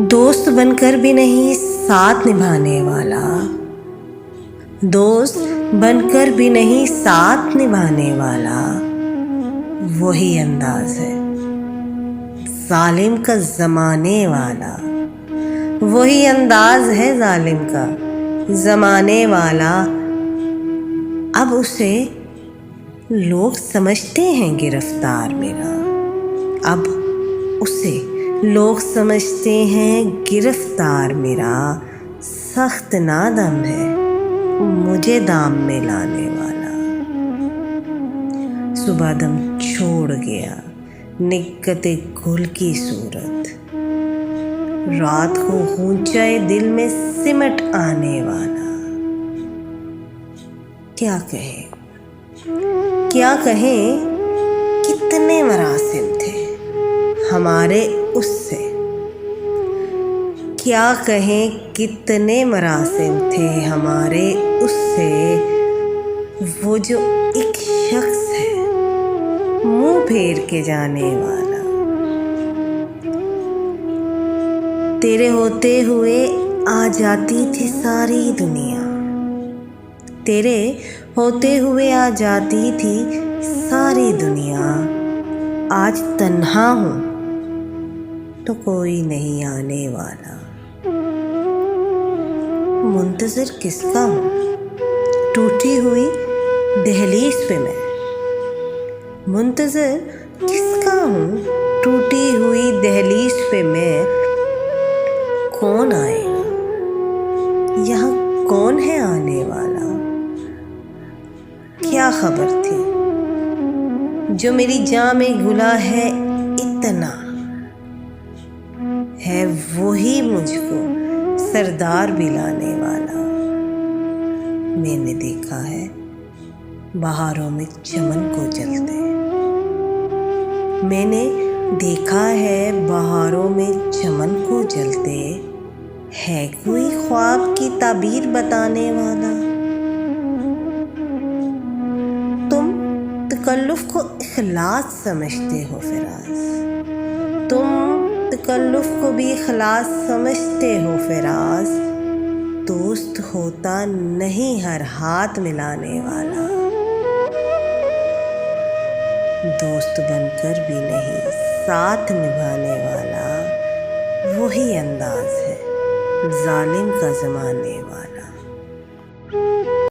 दोस्त बनकर भी नहीं साथ निभाने वाला, दोस्त बनकर भी नहीं साथ निभाने वाला, वही अंदाज है जालिम का जमाने वाला। वही अंदाज है जालिम का जमाने वाला। अब उसे लोग समझते हैं गिरफ्तार मेरा, अब उसे लोग समझते हैं गिरफ्तार मेरा। सख्त नादम है मुझे दाम में लाने वाला। सुबह दम छोड़ गया निकते गुल की सूरत, रात को ऊंचाई दिल में सिमट आने वाला। क्या कहें क्या कहें, कितने मरासिम थे हमारे उससे। क्या कहें कितने मरासिम थे हमारे उससे। वो जो एक शख्स है मुंह फेर के जाने वाला। तेरे होते हुए आ जाती थी सारी दुनिया, तेरे होते हुए आ जाती थी सारी दुनिया। आज तन्हा हूँ तो कोई नहीं आने वाला। मुंतज़िर किसका हूँ टूटी हुई दहलीज पे मैं। मुंतज़िर किसका हूँ टूटी हुई दहलीज पे मैं। कौन आएगा यहाँ, कौन है आने वाला। क्या खबर थी जो मेरी जान में घुला है इतना, है वही मुझको सरदार भी लाने वाला। मैंने देखा है बहारों में चमन को जलते, मैंने देखा है बहारों में चमन को जलते। है कोई ख्वाब की ताबीर बताने वाला। तुम तकल्लुफ़ को इखलास समझते हो फिराज, तुम तकल्लुफ़ को भी इखलास समझते हो फिराज। दोस्त होता नहीं हर हाथ मिलाने वाला, दोस्त बनकर भी नहीं साथ निभाने वाला। वही अंदाज है जालिम का ज़माने वाला।